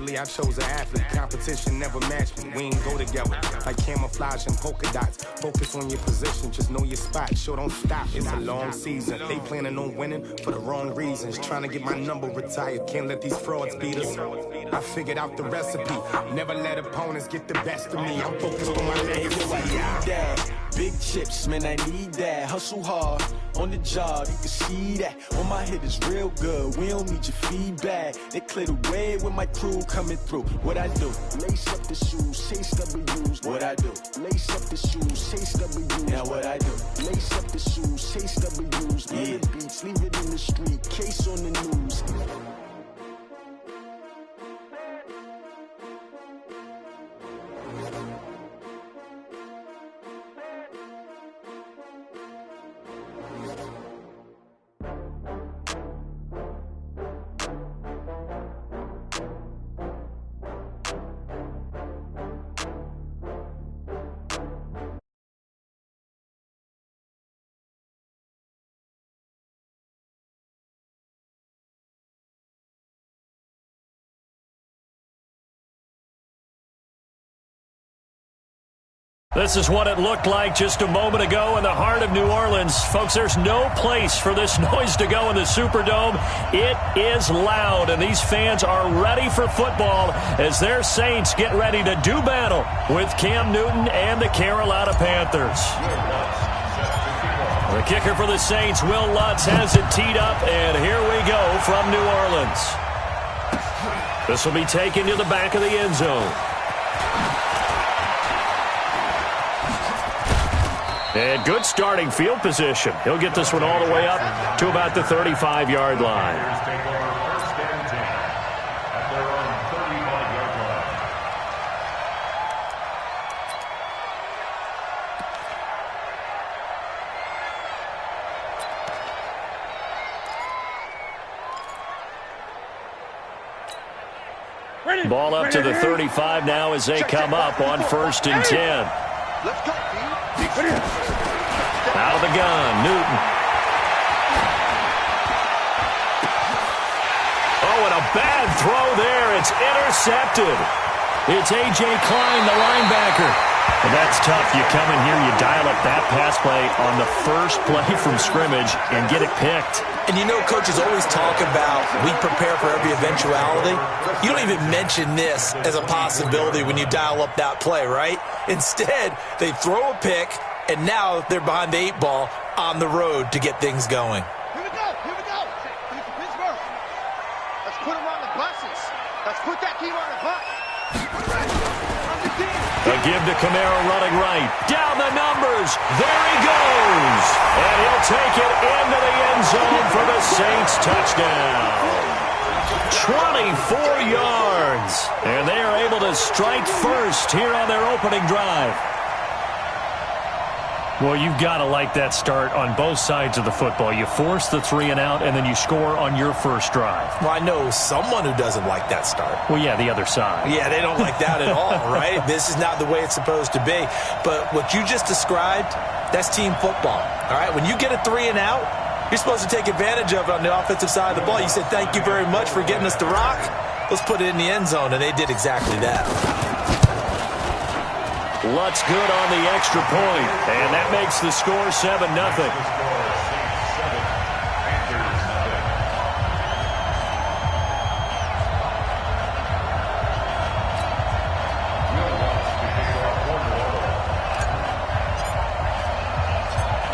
Naturally, I chose an athlete. Competition never matched me. We ain't go together. Like camouflage and polka dots. Focus on your position. Just know your spot. Sure, don't stop. It's a long season. They planning on winning for the wrong reasons. Trying to get my number retired. Can't let these frauds beat us. I figured out the recipe. Never let opponents get the best of me. I'm focused on my legacy. Big chips, man, I need that. Hustle hard on the job, you can see that. On my head is real good, we don't need your feedback. They clear the way with my crew coming through. What I do? Lace up the shoes, chase W's. What I do? Lace up the shoes, chase W's. Now what I do? Lace up the shoes, chase W's. Yeah. Beats, leave it in the street, case on the news. This is what it looked like just a moment ago in the heart of New Orleans. Folks, there's no place for this noise to go in the Superdome. It is loud, and these fans are ready for football as their Saints get ready to do battle with Cam Newton and the Carolina Panthers. The kicker for the Saints, Will Lutz, has it teed up, and here we go from New Orleans. This will be taken to the back of the end zone. And good starting field position. He'll get this one all the way up to about the 35-yard line. Ball up to the 35 now as they come up on 1st and 10. Let's go, out of the gun, Newton. Oh, and a bad throw there. It's intercepted. It's A.J. Klein, the linebacker. And that's tough. You come in here, you dial up that pass play on the first play from scrimmage and get it picked. And you know, coaches always talk about we prepare for every eventuality. You don't even mention this as a possibility when you dial up that play, right? Instead, they throw a pick, and now they're behind the 8 ball on the road to get things going. Here we go. Pittsburgh. Let's put them on the buses. Let's put that team on the bus. A give to Kamara running right. Down the numbers. There he goes. And he'll take it into the end zone for the Saints touchdown. 24 yards. And they are able to strike first here on their opening drive. Well, you've got to like that start on both sides of the football. You force the 3 and out, and then you score on your first drive. Well, I know someone who doesn't like that start. Well, yeah, the other side. Yeah, they don't like that at all, right? This is not the way it's supposed to be. But what you just described, that's team football, all right? When you get a 3 and out, you're supposed to take advantage of it on the offensive side of the ball. You said, thank you very much for getting us the rock. Let's put it in the end zone, and they did exactly that. Lutz good on the extra point, and that makes the score 7-0.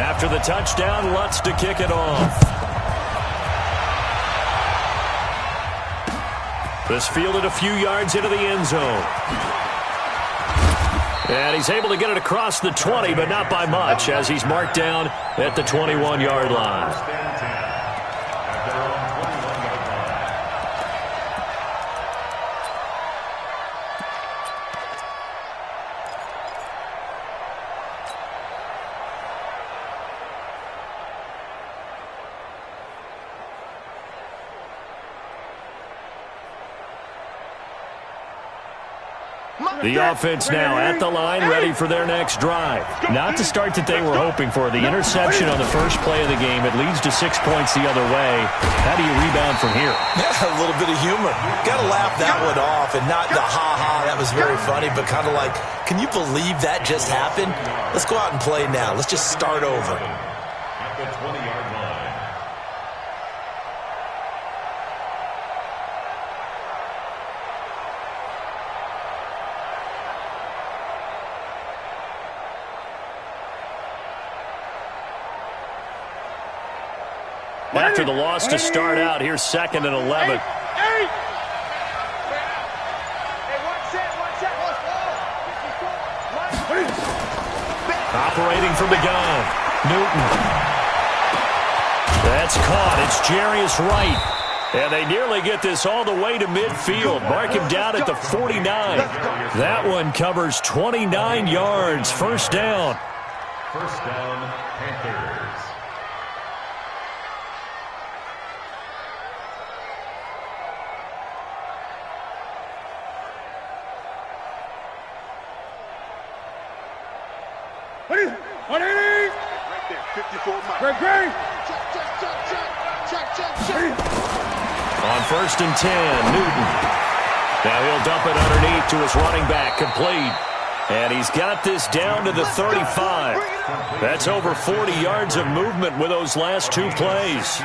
After the touchdown, Lutz to kick it off. This fielded a few yards into the end zone. And he's able to get it across the 20, but not by much, as he's marked down at the 21-yard line. The offense now at the line, ready for their next drive. Not the start that they were hoping for. The interception on the first play of the game. It leads to 6 points the other way. How do you rebound from here? Yeah, a little bit of humor. Got to laugh that one off, and not the ha-ha, that was very funny, but kind of like, can you believe that just happened? Let's go out and play now. Let's just start over. At the 20-yard line. After the loss to start out, here's 2nd and 11. Operating from the gun, Newton. That's caught. It's Jarius Wright. And they nearly get this all the way to midfield. Mark him down at the 49. That one covers 29 yards. First down. First down, Panthers. Right there, 54 miles. Check. On 1st and 10, Newton. Now he'll dump it underneath to his running back, complete. And he's got this down to the 35. That's over 40 yards of movement with those last 2 plays.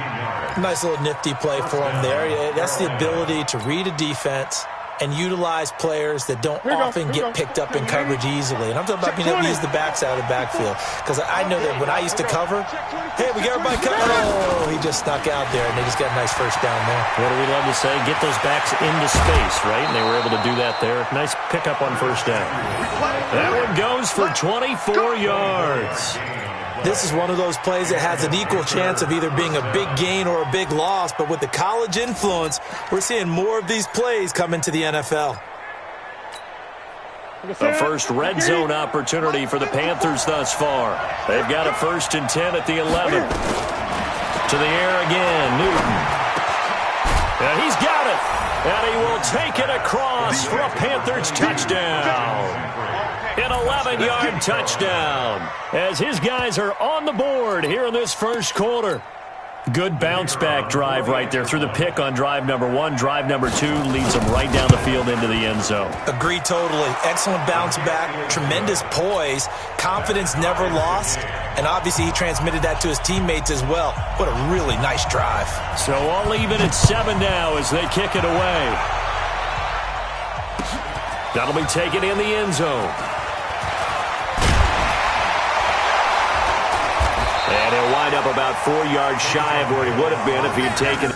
Nice little nifty play for him there. That's the ability to read a defense and utilize players that don't often get picked up in coverage easily. And I'm talking about being able to use the backside of the backfield. Because I know that when I used to cover, hey, we got everybody covered. Oh, he just snuck out there, and they just got a nice first down there. What do we love to say? Get those backs into space, right? And they were able to do that there. Nice pickup on first down. That one goes for 24 yards. This is one of those plays that has an equal chance of either being a big gain or a big loss, but with the college influence, we're seeing more of these plays come into the NFL. The first red zone opportunity for the Panthers thus far. They've got a 1st and 10 at the 11. To the air again, Newton. And he's got it. And he will take it across for a Panthers touchdown. An 11-yard touchdown as his guys are on the board here in this first quarter. Good bounce-back drive right there through the pick on drive number 1. Drive number 2 leads them right down the field into the end zone. Agree totally. Excellent bounce-back, tremendous poise, confidence never lost, and obviously he transmitted that to his teammates as well. What a really nice drive. So all even at 7 now as they kick it away. That'll be taken in the end zone. And he'll wind up about 4 yards shy of where he would have been if he had taken it.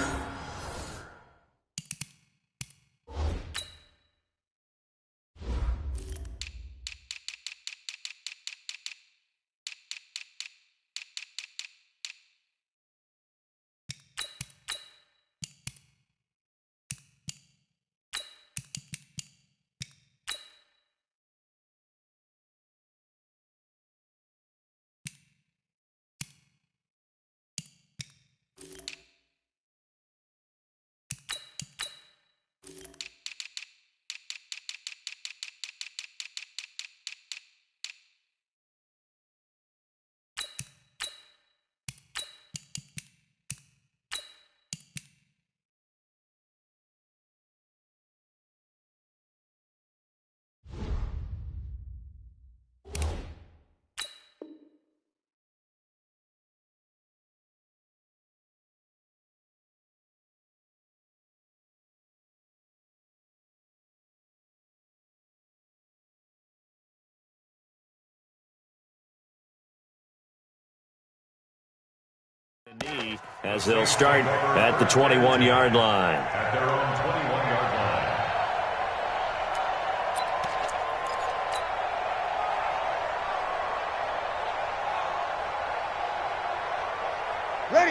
Knee as they'll start at the 21-yard line. At their own 21-yard line.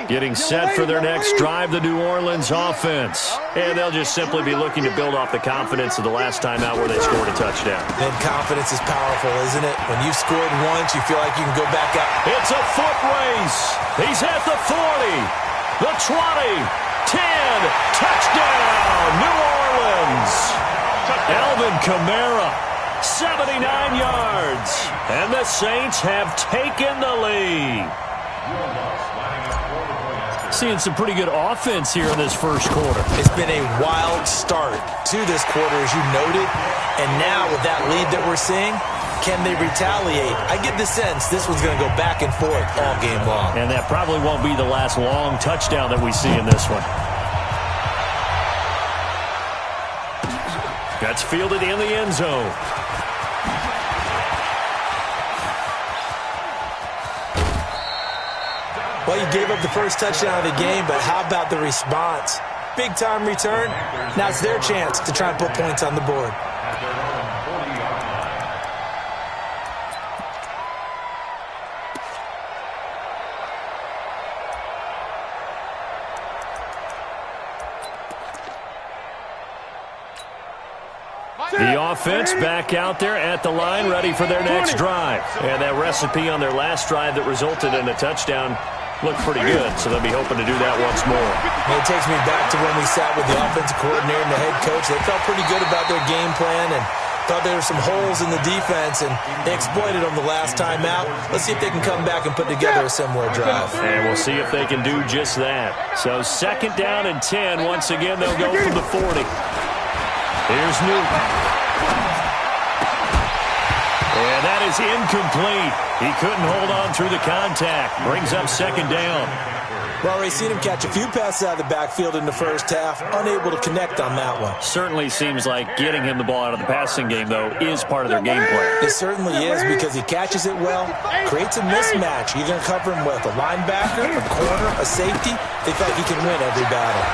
Getting set for their next drive, the New Orleans offense. And they'll just simply be looking to build off the confidence of the last time out where they scored a touchdown. And confidence is powerful, isn't it? When you've scored once, you feel like you can go back out. It's a foot race. He's at the 40, the 20, 10, touchdown, New Orleans. Alvin Kamara 79 yards. And the Saints have taken the lead. Seeing some pretty good offense here in this first quarter. It's been a wild start to this quarter, as you noted. And now with that lead that we're seeing, can they retaliate? I get the sense this one's going to go back and forth all game long. And that probably won't be the last long touchdown that we see in this one. That's fielded in the end zone. Well, you gave up the first touchdown of the game, but how about the response? Big-time return. Now it's their chance to try and put points on the board. The offense back out there at the line, ready for their next drive. And that recipe on their last drive that resulted in a touchdown looked pretty good, so they'll be hoping to do that once more. It takes me back to when we sat with the offensive coordinator and the head coach. They felt pretty good about their game plan and thought there were some holes in the defense, and they exploited them the last time out. Let's see if they can come back and put together a similar drive. And we'll see if they can do just that. So 2nd down and 10. Once again, they'll go from the 40. Here's Newton. And that is incomplete. He couldn't hold on through the contact. Brings up 2nd down. Well, we've seen him catch a few passes out of the backfield in the first half. Unable to connect on that one. Certainly seems like getting him the ball out of the passing game, though, is part of their game plan. It certainly is, because he catches it well, creates a mismatch. You're going to cover him with a linebacker, a corner, a safety. They feel like he can win every battle.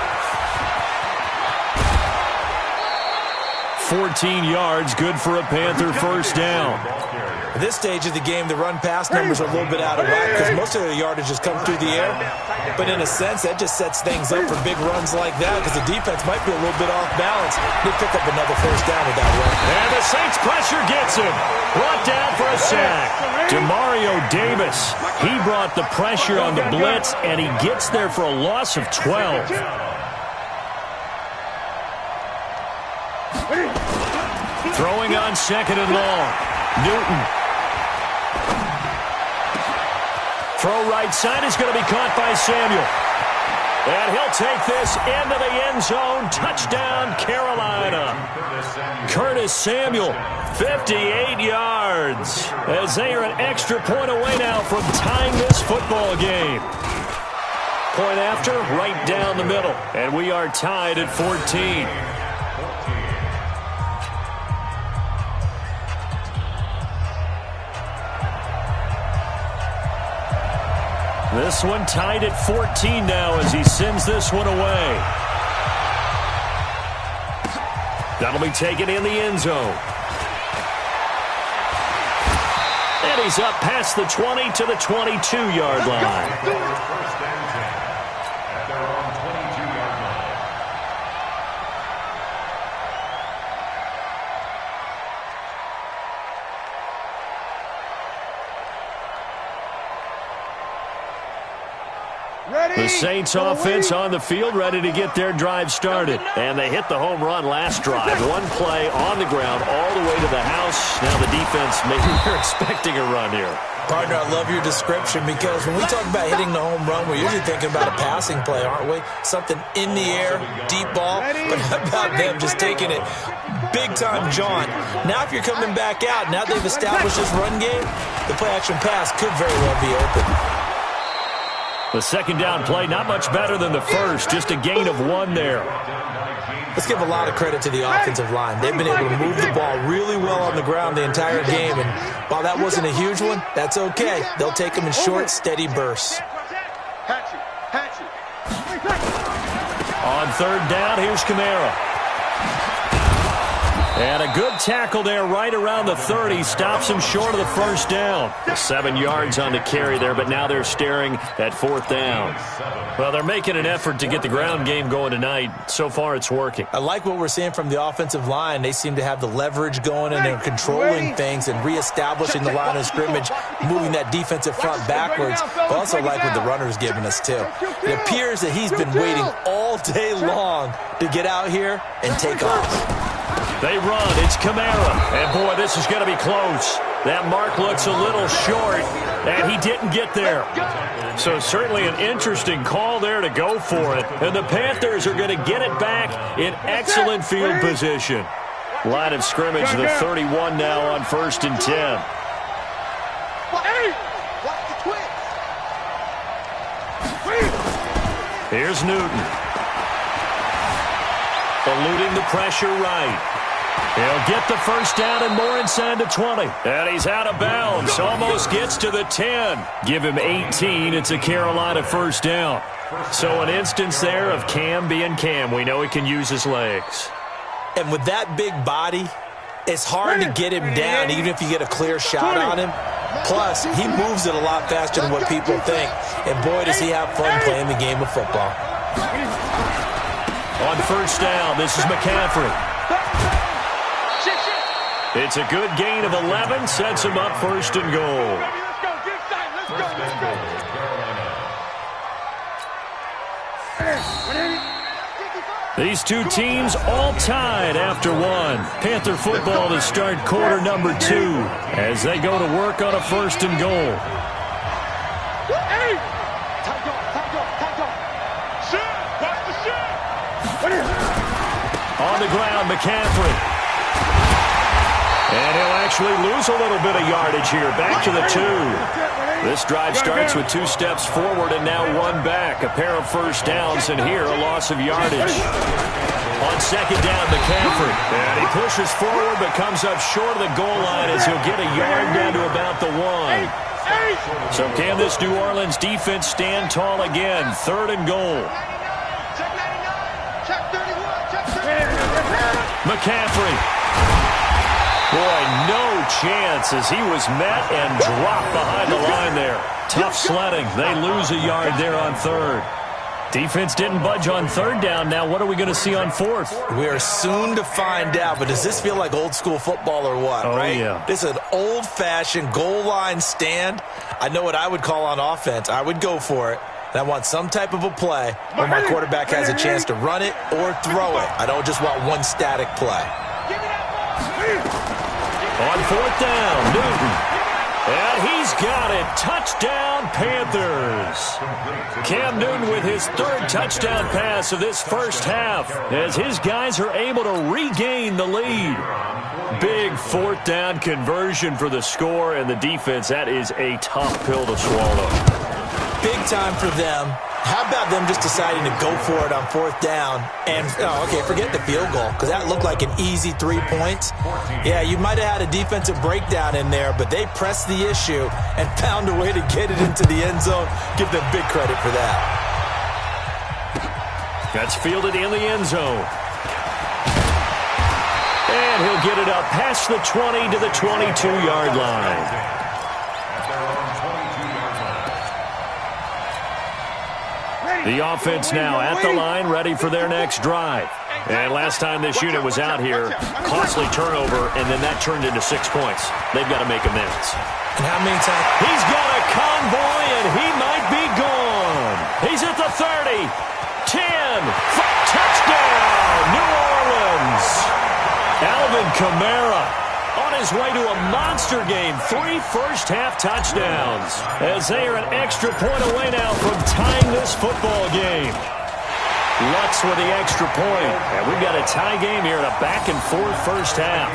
14 yards, good for a Panther first down. At this stage of the game, the run-pass numbers are a little bit out of whack because most of their yardage has come through the air. But in a sense, that just sets things up for big runs like that because the defense might be a little bit off balance. They pick up another first down with that run. And the Saints pressure gets him. Brought down for a sack. Demario Davis, he brought the pressure on the blitz, and he gets there for a loss of 12. Throwing on 2nd and long. Newton. Throw right side is going to be caught by Samuel. And he'll take this into the end zone. Touchdown, Carolina. Curtis Samuel, 58 yards. As they are an extra point away now from tying this football game. Point after, right down the middle. And we are tied at 14. This one tied at 14 now as he sends this one away. That'll be taken in the end zone. And he's up past the 20 to the 22-yard line. First and 10 at their own 22-yard line. The Saints offense on the field, ready to get their drive started. And they hit the home run last drive. One play on the ground all the way to the house. Now the defense, maybe they're expecting a run here. Partner, I love your description because when we talk about hitting the home run, we're usually thinking about a passing play, aren't we? Something in the air, deep ball. But how about them just taking it big-time jaunt? Now if you're coming back out, now they've established this run game, the play-action pass could very well be open. The 2nd down play, not much better than the first, just a gain of 1 there. Let's give a lot of credit to the offensive line. They've been able to move the ball really well on the ground the entire game, and while that wasn't a huge one, that's okay. They'll take them in short, steady bursts. On 3rd down, here's Kamara. And a good tackle there right around the 30. Stops him short of the first down. 7 yards on the carry there, but now they're staring at 4th down. Well, they're making an effort to get the ground game going tonight. So far, it's working. I like what we're seeing from the offensive line. They seem to have the leverage going, and they're controlling things and reestablishing the line of scrimmage, moving that defensive front backwards. But also like what the runner's giving us, too. It appears that he's been waiting all day long to get out here and take off. They run. It's Kamara. And, boy, this is going to be close. That mark looks a little short, and he didn't get there. So certainly an interesting call there to go for it. And the Panthers are going to get it back in excellent field position. Line of scrimmage, the 31 now on 1st and 10. Here's Newton. Eluding the pressure right. He'll get the first down and more inside the 20. And he's out of bounds. Almost gets to the 10. Give him 18. It's a Carolina first down. So an instance there of Cam being Cam. We know he can use his legs. And with that big body, it's hard to get him down even if you get a clear shot on him. Plus, he moves it a lot faster than what people think. And boy, does he have fun playing the game of football. On first down, this is McCaffrey. It's a good gain of 11, sets him up 1st and goal. These two teams all tied after one. Panther football to start quarter number 2 as they go to work on a 1st and goal. On the ground, McCaffrey. And he'll actually lose a little bit of yardage here. Back to the 2. This drive starts with 2 steps forward and now 1 back. A pair of first downs, and here a loss of yardage. On 2nd down, McCaffrey. And he pushes forward but comes up short of the goal line as he'll get a yard down to about the 1. So can this New Orleans defense stand tall again? 3rd and goal. McCaffrey. Boy, no chance as he was met and dropped behind the line there. Tough sledding. They lose a yard there on 3rd. Defense didn't budge on 3rd down. Now what are we going to see on 4th? We are soon to find out, but does this feel like old school football or what, right? Yeah. This is an old-fashioned goal line stand. I know what I would call on offense. I would go for it. And I want some type of a play where my quarterback has a chance to run it or throw it. I don't just want one static play. On 4th down, Newton. And he's got it. Touchdown, Panthers. Cam Newton with his 3rd touchdown pass of this first half as his guys are able to regain the lead. Big 4th down conversion for the score, and the defense, that is a tough pill to swallow. Big time for them. How about them just deciding to go for it on 4th down and, forget the field goal because that looked like an easy 3 points. Yeah, you might have had a defensive breakdown in there, but they pressed the issue and found a way to get it into the end zone. Give them big credit for that. That's fielded in the end zone. And he'll get it up past the 20 to the 22-yard line. The offense now at the line, ready for their next drive. And last time this unit was out here, costly turnover, and then that turned into 6 points. They've got to make amends. And how many times? He's got a convoy, and he might be gone. He's at the 30, 10, touchdown, New Orleans. Alvin Kamara on his way to a monster game. 3 first-half touchdowns as they are an extra point away now from tying this football game. Lutz with the extra point. And we've got a tie game here in a back-and-forth first half.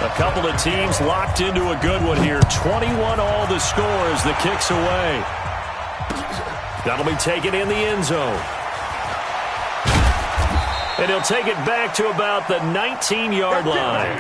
A couple of teams locked into a good one here. 21 all the score as the kick's away. That'll be taken in the end zone. And he'll take it back to about the 19-yard line.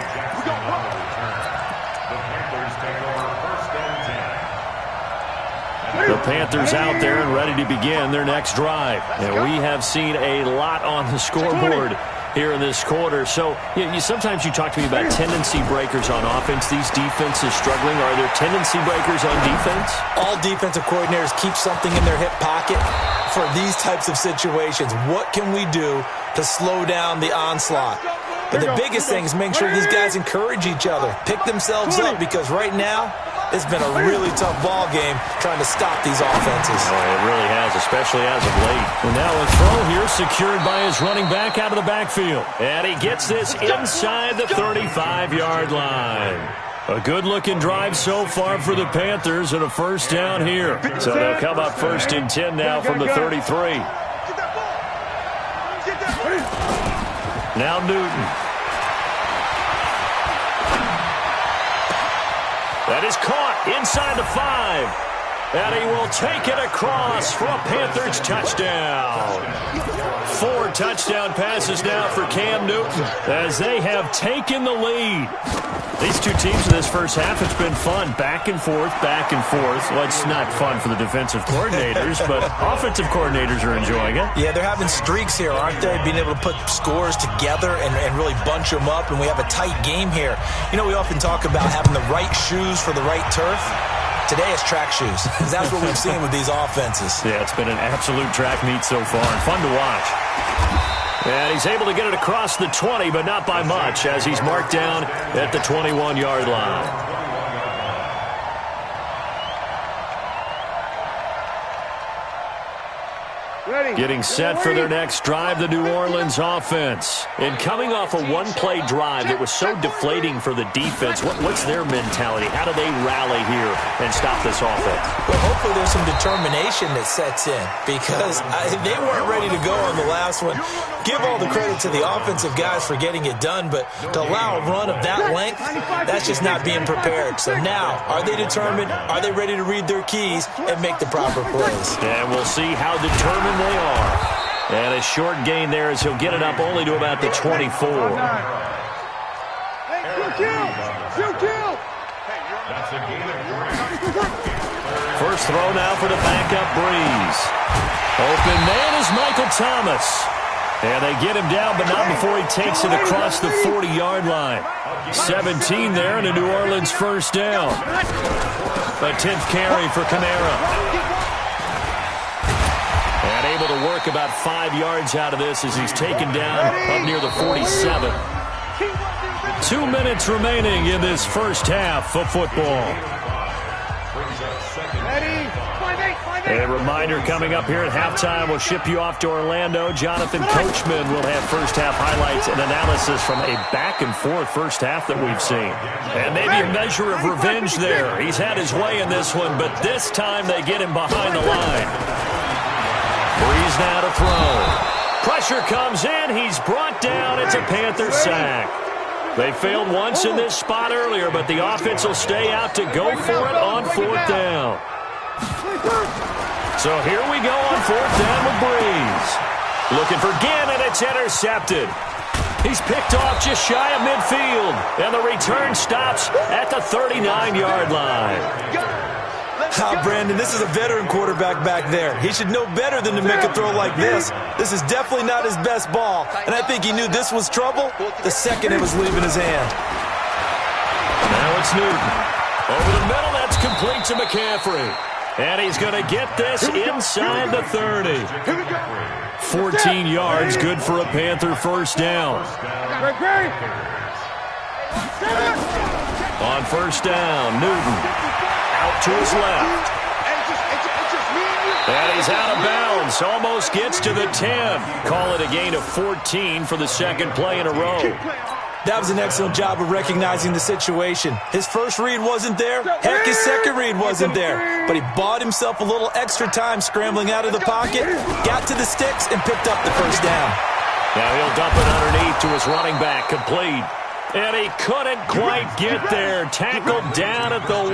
The Panthers out there and ready to begin their next drive. And we have seen a lot on the scoreboard here in this quarter. So sometimes you talk to me about tendency breakers on offense. These defenses struggling. Are there tendency breakers on defense? All defensive coordinators keep something in their hip pocket for these types of situations. What can we do to slow down the onslaught? But the biggest thing is make sure these guys encourage each other, pick themselves up, because right now it's been a really tough ball game trying to stop these offenses. Oh, it really has, especially as of late. And now a throw here secured by his running back out of the backfield. And he gets this inside the 35-yard line. A good-looking drive so far for the Panthers and a first down here. So they'll come up 1st and 10 now from the 33. Now Newton. That is caught inside the 5. And he will take it across for a Panthers touchdown. 4 touchdown passes now for Cam Newton as they have taken the lead. These two teams in this first half, it's been fun. Back and forth, back and forth. Well, it's not fun for the defensive coordinators, but offensive coordinators are enjoying it. Yeah, they're having streaks here, aren't they? Being able to put scores together and really bunch them up, and we have a tight game here. You know, we often talk about having the right shoes for the right turf. Today it's track shoes. That's what we've seen with these offenses. Yeah, it's been an absolute track meet so far, and fun to watch. And he's able to get it across the 20, but not by much, as he's marked down at the 21-yard line. Getting set for their next drive, the New Orleans offense. And coming off a one-play drive that was so deflating for the defense, what's their mentality? How do they rally here and stop this offense? Well, hopefully there's some determination that sets in, because they weren't ready to go on the last one. Give all the credit to the offensive guys for getting it done, but to allow a run of that length, that's just not being prepared. So now, are they determined? Are they ready to read their keys and make the proper plays? And we'll see how determined they are. And a short gain there as he'll get it up only to about the 24. First throw now for the backup Breeze. Open man is Michael Thomas. And they get him down, but not before he takes it across the 40-yard line. 17 there and a New Orleans first down. A 10th carry for Kamara. And able to work about 5 yards out of this as he's taken down up near the 47. 2 minutes remaining in this first half of football. A reminder coming up here at halftime, we'll ship you off to Orlando. Jonathan Coachman will have first half highlights and analysis from a back-and-forth first half that we've seen. And maybe a measure of revenge there. He's had his way in this one, but this time they get him behind the line. Breeze now to throw. Pressure comes in. He's brought down. It's a Panther sack. They failed once in this spot earlier, but the offense will stay out to go for it on 4th down. So here we go on 4th down with Breeze. Looking for Gannon. It's intercepted. He's picked off just shy of midfield, and the return stops at the 39-yard line. Brandon, this is a veteran quarterback back there. He should know better than to make a throw like this. This is definitely not his best ball, and I think he knew this was trouble the second it was leaving his hand. Now it's Newton. Over the middle, that's complete to McCaffrey. And he's going to get this inside the 30. 14 yards, good for a Panther first down. On first down, Newton. Out to his left. And he's out of bounds. Almost gets to the 10. Call it a gain of 14 for the second play in a row. That was an excellent job of recognizing the situation. His first read wasn't there. Heck, his second read wasn't there. But he bought himself a little extra time scrambling out of the pocket, got to the sticks, and picked up the first down. Now he'll dump it underneath to his running back, complete. And he couldn't quite get there. Tackled down at the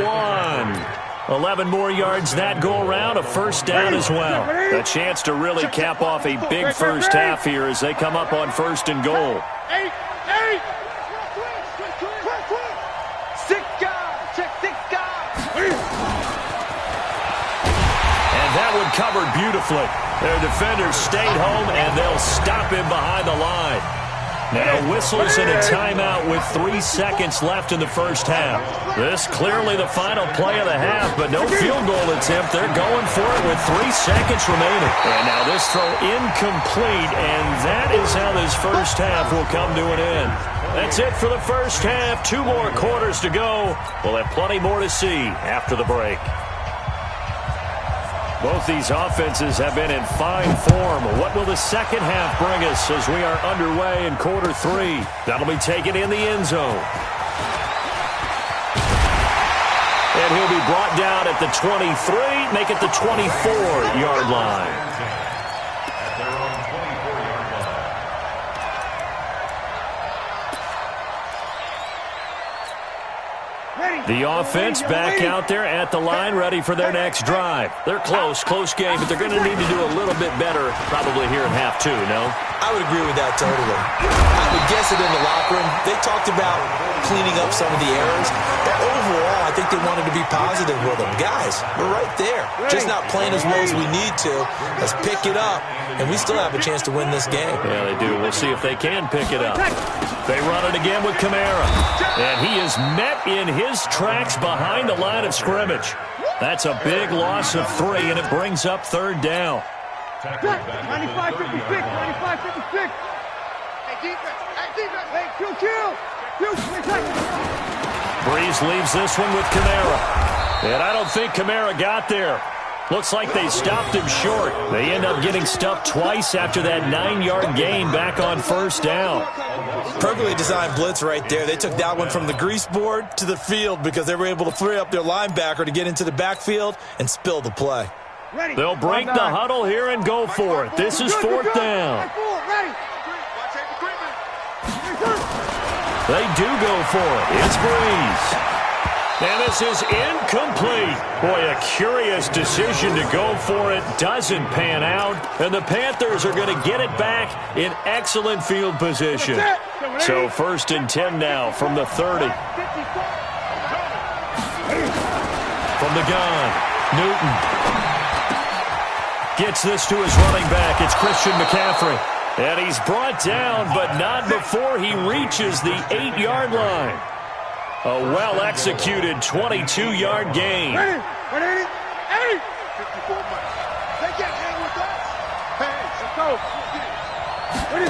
1. 11 more yards that go around, a first down as well. A chance to really cap off a big first half here as they come up on 1st and goal. And that one covered beautifully. Their defenders stayed home, and they'll stop him behind the line. Now whistles and a timeout with 3 seconds left in the first half. This clearly the final play of the half, but no field goal attempt. They're going for it with 3 seconds remaining. And now this throw incomplete, and that is how this first half will come to an end. That's it for the first half. 2 more quarters to go. We'll have plenty more to see after the break. Both these offenses have been in fine form. What will the second half bring us as we are underway in quarter 3? That'll be taken in the end zone. And he'll be brought down at the 23, make it the 24-yard line. At their own 24-yard line. The offense back out there at the line, ready for their next drive. They're close game, but they're going to need to do a little bit better probably here in half 2, no? I would agree with that totally. I would guess it in the locker room. They talked about cleaning up some of the errors, but overall, I think they wanted to be positive with them. Guys, we're right there. Just not playing as well as we need to. Let's pick it up, and we still have a chance to win this game. Yeah, they do. We'll see if they can pick it up. They run it again with Kamara, and he is met in his tracks behind the line of scrimmage. That's a big loss of 3, and it brings up 3rd down. 95-56, 95-56. Hey, defense. Hey, chill. Breeze leaves this one with Kamara. And I don't think Kamara got there. Looks like they stopped him short. They end up getting stuffed twice after that 9-yard gain back on 1st down. Perfectly designed blitz right there. They took that one from the grease board to the field because they were able to free up their linebacker to get into the backfield and spill the play. They'll break the huddle here and go for it. This is 4th down. They do go for it. It's Breeze. And this is incomplete. Boy, a curious decision to go for it. Doesn't pan out. And the Panthers are going to get it back in excellent field position. So 1st and 10 now from the 30. From the gun, Newton gets this to his running back. It's Christian McCaffrey. And he's brought down, but not before he reaches the 8-yard line. A well-executed 22-yard gain. Ready? 54 months. They can't hang with us. Hey, let's go. Ready?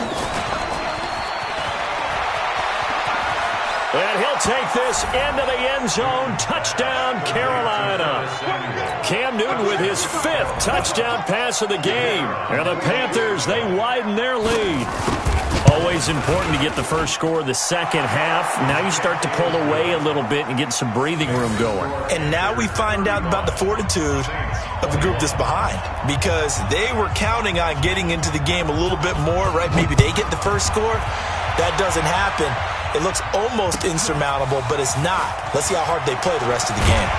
And he'll take this into the end zone. Touchdown, Carolina. Cam Newton with his 5th touchdown pass of the game. And the Panthers, they widen their lead. Always important to get the first score of the second half. Now you start to pull away a little bit and get some breathing room going. And now we find out about the fortitude of the group that's behind, because they were counting on getting into the game a little bit more, right? Maybe they get the first score. That doesn't happen. It looks almost insurmountable, but it's not. Let's see how hard they play the rest of the game.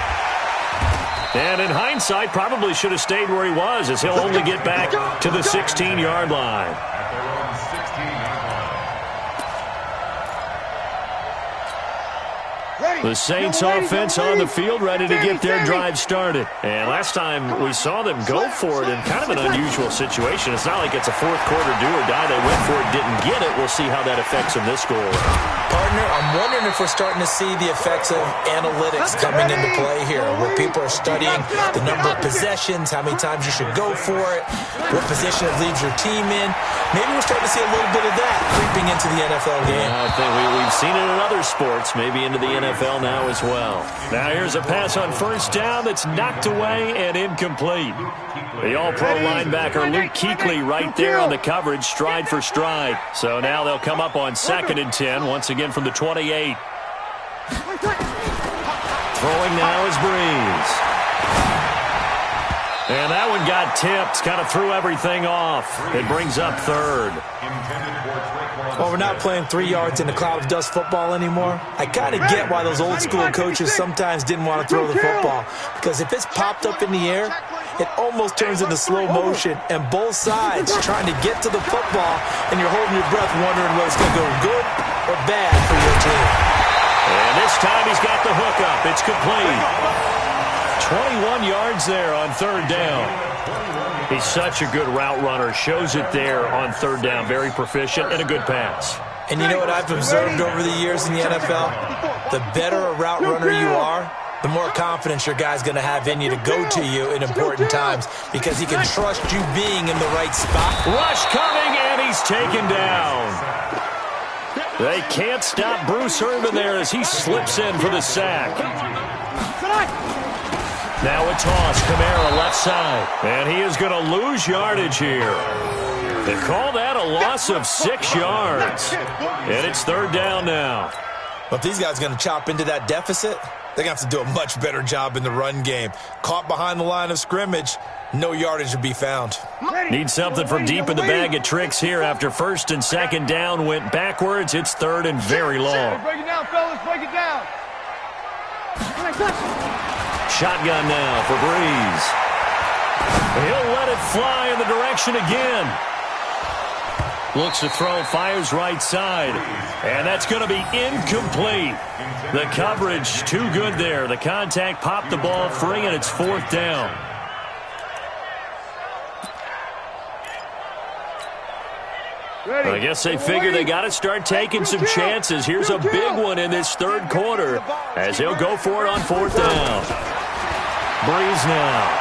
And in hindsight, probably should have stayed where he was, as he'll only get back to the 16-yard line. The Saints offense on the field, ready to get their drive started. And last time we saw them go for it in kind of an unusual situation. It's not like it's a fourth quarter do or die. They went for it, didn't get it. We'll see how that affects them this go around. Partner, I'm wondering if we're starting to see the effects of analytics coming into play here, where people are studying the number of possessions, how many times you should go for it, what position it leaves your team in. Maybe we're starting to see a little bit of that creeping into the NFL game. I think we've seen it in other sports, maybe into the NFL now as well. Now here's a pass on 1st down that's knocked away and incomplete. The all-pro linebacker Luke Kuechly right there on the coverage, stride for stride. So now they'll come up on 2nd and 10, once again from the 28. Throwing now is Breeze. And that one got tipped, kind of threw everything off. It brings up 3rd. Well, we're not playing 3 yards in a cloud of dust football anymore. I kind of get why those old school coaches sometimes didn't want to throw the football, because if it's popped up in the air, it almost turns into slow motion, and both sides trying to get to the football, and you're holding your breath wondering whether it's going to go good or bad for your team. And this time he's got the hook up. It's complete. 21 yards there on 3rd down. He's such a good route runner. Shows it there on 3rd down. Very proficient and a good pass. And you know what I've observed over the years in the NFL? The better a route runner you are, the more confidence your guy's going to have in you to go to you in important times because he can trust you being in the right spot. Rush coming, and he's taken down. They can't stop Bruce Irvin there as he slips in for the sack. Now a toss, Kamara left side, and he is going to lose yardage here. They call that a loss of 6 yards, and it's 3rd down now. Well, if these guys are going to chop into that deficit, they're going to have to do a much better job in the run game. Caught behind the line of scrimmage, no yardage to be found. Need something from deep in the bag of tricks here after 1st and 2nd down went backwards. It's 3rd and very long. Break it down, fellas. Break it down. Shotgun now for Breeze. He'll let it fly in the direction again. Looks to throw, fires right side. And that's going to be incomplete. The coverage too good there. The contact popped the ball free, and it's 4th down. I guess they figure they got to start taking some chances. Here's a big one in this 3rd quarter as they'll go for it on 4th down. Breeze now.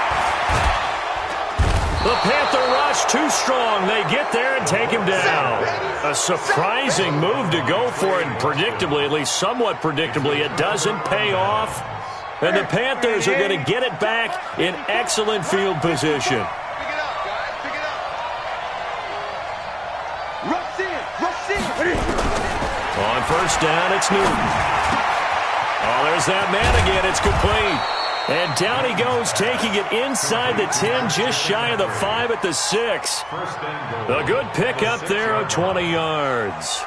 The Panther rush too strong. They get there and take him down. A surprising move to go for it, and predictably, at least somewhat predictably, it doesn't pay off. And the Panthers are going to get it back in excellent field position. On 1st down, it's Newton. Oh, there's that man again. It's complete. And down he goes, taking it inside the 10, just shy of the 5 at the 6. A good pick up there of 20 yards.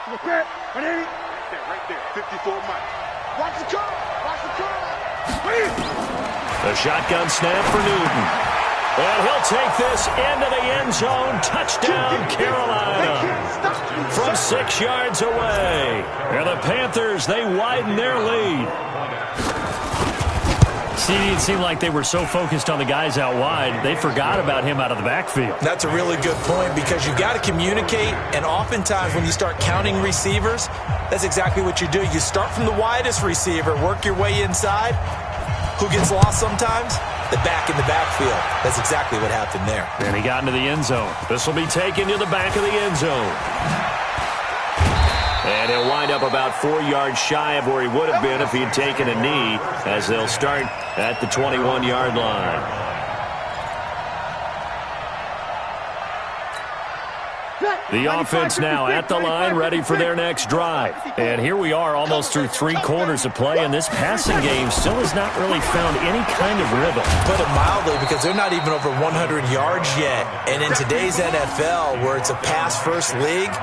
Right there, 54 Mike. Watch the curl. Watch the curl. The shotgun snap for Newton. And he'll take this into the end zone. Touchdown, Carolina. From 6 yards away. And the Panthers, they widen their lead. See, it seemed like they were so focused on the guys out wide, they forgot about him out of the backfield. That's a really good point because you've got to communicate, and oftentimes when you start counting receivers, that's exactly what you do. You start from the widest receiver, work your way inside. Who gets lost sometimes? The back in the backfield. That's exactly what happened there. And he got into the end zone. This will be taken to the back of the end zone. And he'll wind up about 4 yards shy of where he would have been if he'd taken a knee, as they'll start at the 21-yard line. The offense now at the line, ready for their next drive. And here we are almost through 3 quarters of play, and this passing game still has not really found any kind of rhythm. Put it mildly, because they're not even over 100 yards yet. And in today's NFL, where it's a pass-first league,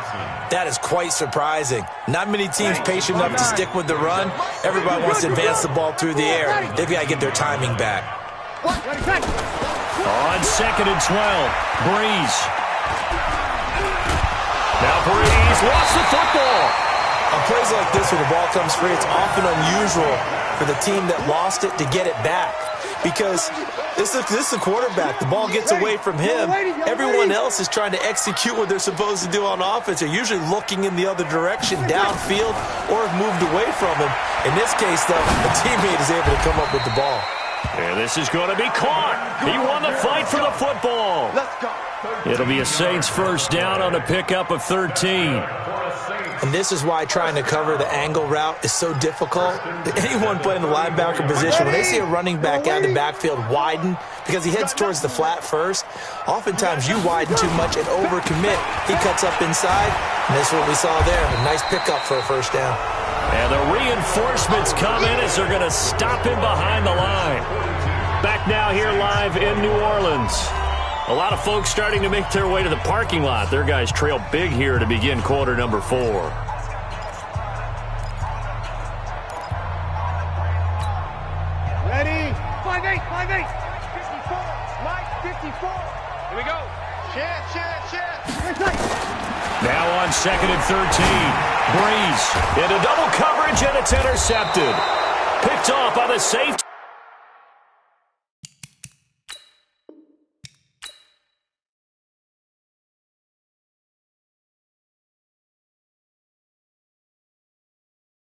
that is quite surprising. Not many teams patient enough to stick with the run. Everybody wants to advance the ball through the air. They've got to get their timing back. On 2nd and 12, Breeze. Now Breeze lost the football. On plays like this, when the ball comes free, it's often unusual for the team that lost it to get it back. Because this is the quarterback. The ball gets away from him. Everyone else is trying to execute what they're supposed to do on offense. They're usually looking in the other direction, downfield, or have moved away from him. In this case, though, the teammate is able to come up with the ball. And this is going to be caught. He won the fight for the football. Let's go. It'll be a Saints 1st down on a pickup of 13. And this is why trying to cover the angle route is so difficult. Anyone playing the linebacker position, when they see a running back out of the backfield widen, because he heads towards the flat first, oftentimes you widen too much and overcommit. He cuts up inside, and this is what we saw there. A nice pickup for a 1st down. And the reinforcements come in as they're going to stop him behind the line. Back now here live in New Orleans. A lot of folks starting to make their way to the parking lot. Their guys trail big here to begin quarter number 4. Ready? 5-8, 5-8. 54, Mike, 54. Here we go. Chance. Now on 2nd and 13. Breeze into double coverage, and it's intercepted. Picked off by the safety.